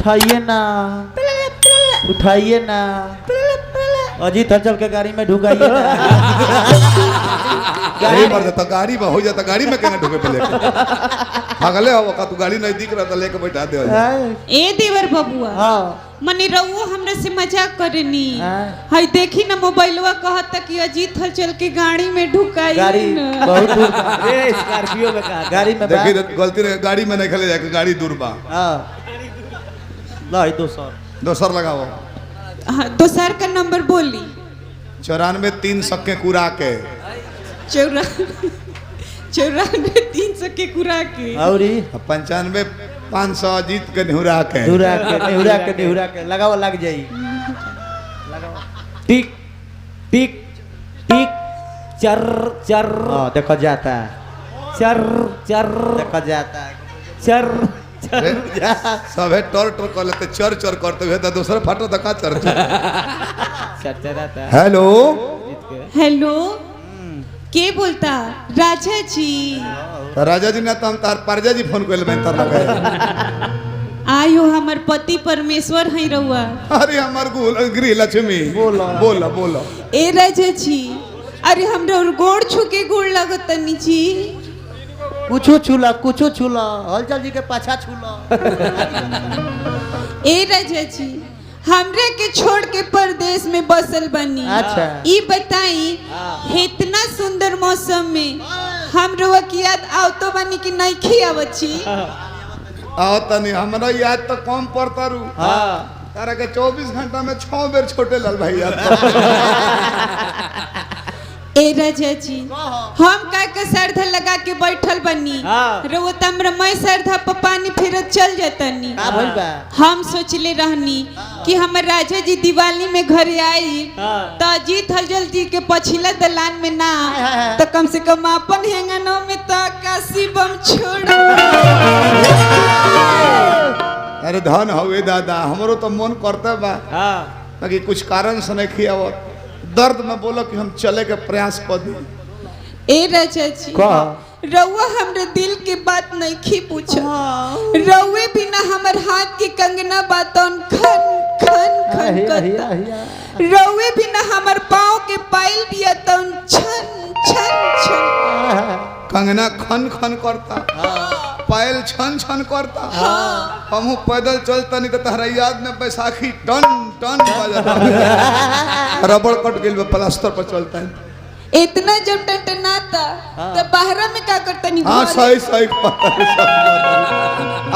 उठाइए ना, उठाइए ना, अजीत हलचल के गाड़ी में ढुकाइए ना। गाड़ी मर जाता, गाड़ी में हो जाता, गाड़ी में कहना ढुके पे लेके भागले हो का तू गाड़ी नहीं दिख रहा था लेके बैठा दे। ए देवर बबुआ हां मने रहुओ हमरा से मजाक करनी हई देखी ना मोबाइलवा कहता कि अजीत हलचल के गाड़ी में ढुकाई गाड़ी बहुत दूर ए स्कॉर्पियो में कहा गाड़ी में देखी गलती रे गाड़ी में नहीं खले जाके गाड़ी दूर बा। हां लाई दोसर लगाओ। हां दोसर का नंबर बोली 94 3 सके कुरा के 94 300 के कुरा के औरी 95 500 अजीत के निहुरा के लगाओ लग जाई लगाओ टिक टिक टिक चर चर देखो जाता चर चर देखो जाता चर सबे टोर टोर कर लेते चर चर करते हुए तो दूसरा फाटो तक चर चर। हेलो हेलो के बोलता राजा जी? राजा जी ना तो हम तार परजा जी फोन कर ले तार लगा आयो हमर पति परमेश्वर है रहुआ। अरे हमार गृह लक्ष्मी बोलो बोलो बोलो। ए राजा जी अरे हमरा गोड़ छुके गोड़ लगत तनी जी कुछो छूला हलचल जी के पाछा छूला। ए राजा जी हमरे के छोड़ के परदेश में बसल बनी। अच्छा ई बताई इतना सुंदर मौसम में हम रहुआ की याद आवतो बनी कि नहीं खियावची? आओ तनी हमरा याद तो कम पड़ता रू। हां तारा के 24 घंटा में 6 बेर छोटे लाल भाई याद। ए राजा जी हम का सरधा लगा के बैठल बनी रहुआ तमरा मैं सरधा पर पानी फिरत चल जतनी। का भइल बा? हम सोचले रहनी कि हमर राजा जी दिवाली में घरे आई तो अजीत हलचल जी के पछिला दलान में ना तो कम से कम अपन हेंगनों में तो काशी बम छोड़। अरे धन हवे दादा हमरो तो मन करता बा ताकि कुछ कारण से नहीं खियावत दर्द में बोलो कि हम चले के प्रयास कर दी। ए राजा जी रउआ हमरे दिल के बात नहीं खी पूछा रउए बिना हमर हाथ की कंगना बातन खन खन खन करता रउए बिना हमर पाँव के पायल बियातन छन छन छन कंगना खन खन करता पायल छन छन करता हम पैदल चलता नहीं तो तहरा याद में बैसाखी टन टन बजता रबड़ कट गेल प्लास्टर पर चलता है। इतना जब टटनाता तो बाहर में क्या करता नहीं? हाँ सही सही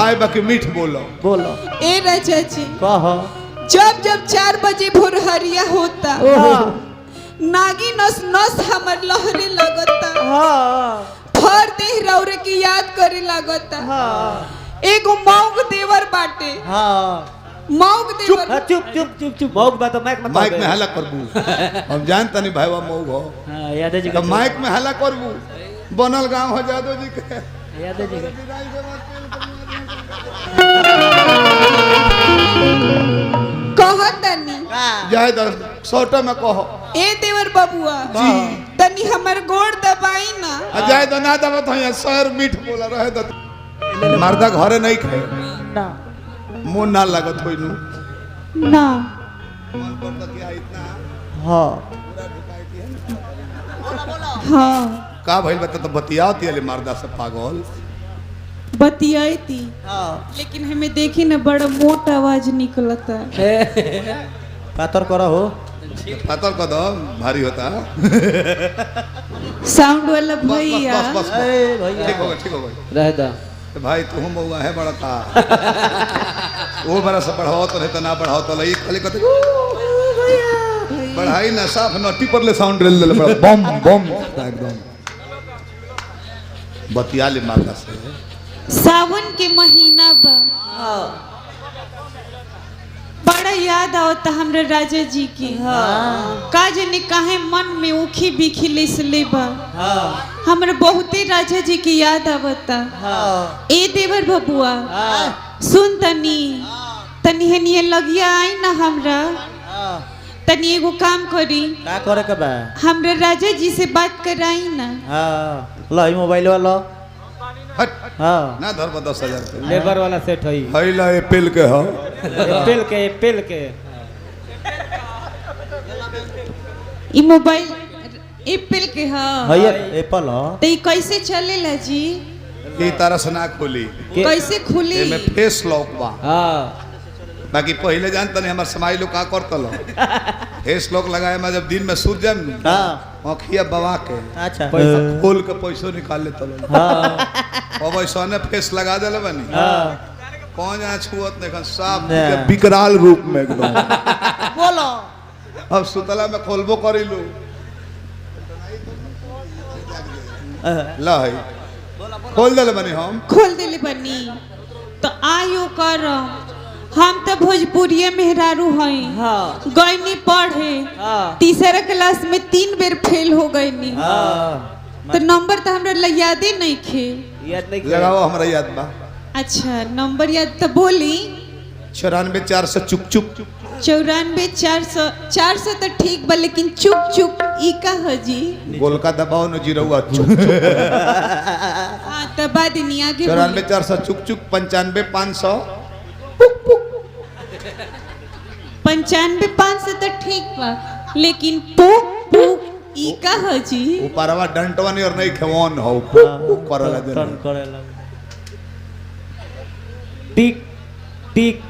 आए बाकी मीठ बोलो बोलो। ए राजा जी कहो जब जब 4 बजे भोर हरिया होता नागी नस नस हमर लहरे लगता फर देह रौरे की याद करे लगता। एगो मौग देवर बाटे मौग देवर चुप चुप चुप चुप मौग बात माइक में हल्ला करबू हम जानता नहीं भाईवा मौग हो। हां यादव जी तो माइक में हल्ला करबू बनल गांव हो जादव जी के यादव जी कहतनी जाए दर सोटा में कहो। ए देवर बबुआ जी तनी हमर गोड़ दबाई ना। जाए दो ना दबा तो यहाँ सर मीठ बोला रहे दो मर्दा घरे नहीं खाए ना मुंह ना लागत होई नु ना हां हां का भइल बता तो बतियाती वाले मर्दा से पागल बतियाई थी लेकिन हमें देखी ना बड़ा मोटा आवाज निकलता पातर करो हो पातर कदम भारी होता साउंड वाला भैया बस भैया ठीक हो गया रह दा तो भाई तू हम बउआ है बड़ा था वो बड़ा से बढ़ाओ तो नहीं तो ना बढ़ाओ तो लई खाली कहते बढ़ाई ना साफ नटी पर ले साउंड ले बड़ा बम बम एकदम बतिया ले मारदा से सावन के महीना बा बड़ा याद आवता हमरा राजा जी की का जने काहे मन में उखी बिखी लिसले बा हमरा बहुते राजा जी की याद आवता। ए देवर बबुआ सुन तनी तनी हनिए लगिया आई ना हमरा तनी एगो काम करी का करे के बा हमरा राजा जी से बात कराई ना। लो मोबाइल वाला हट हाँ ना धर 10,000 के लेबर वाला सेट है हैला एप्पल के हो एप्पल के ई मोबाइल एप्पल के ह है एप्पल हो तो ई कैसे चलेला जी ई तरह से ना खोली कैसे खुली एमे फेस लॉक बा हाँ बाकी पहले जानता नहीं हमार समाई लोग का करतलो फेस लॉक लगाए मैं जब दिन में सूत जाम हाँ आँखिया बवा के अच्छा खोल के पैसों निकाल लेता लोग हाँ अब ऐसा ने फेस लगा देले बनी हाँ कौन जाना छुअत नहीं साफ ना। विकराल रूप में एकदम बोलो अब सुतला में खोलबो करिलू ला है खोल देले बनी हम खोल देले बनी तो आयो कर हम तो भोजपुरिये मेहरारू हई हाँ गईनी पढ़े हाँ तीसरा क्लास में 3 बेर फेल हो गईनी हाँ तो नंबर तो हमरा यादे नहीं खे याद नहीं लगाओ हमरा याद बा अच्छा नंबर याद तो बोली 94,400 चुक चुक 94,400 तो ठीक बा लेकिन चुप चुप ई का ह जी गोलका दबाओ न जीरोवा चुक हाँ तो बाद नहीं आगे 94,400 चुक चुक 95,500 95,500 तो ठीक बा लेकिन पुक पुक ई का ह जी ऊपरवा डंटवा नहीं और नहीं खेवन हो करला टर्न करेला टिक टिक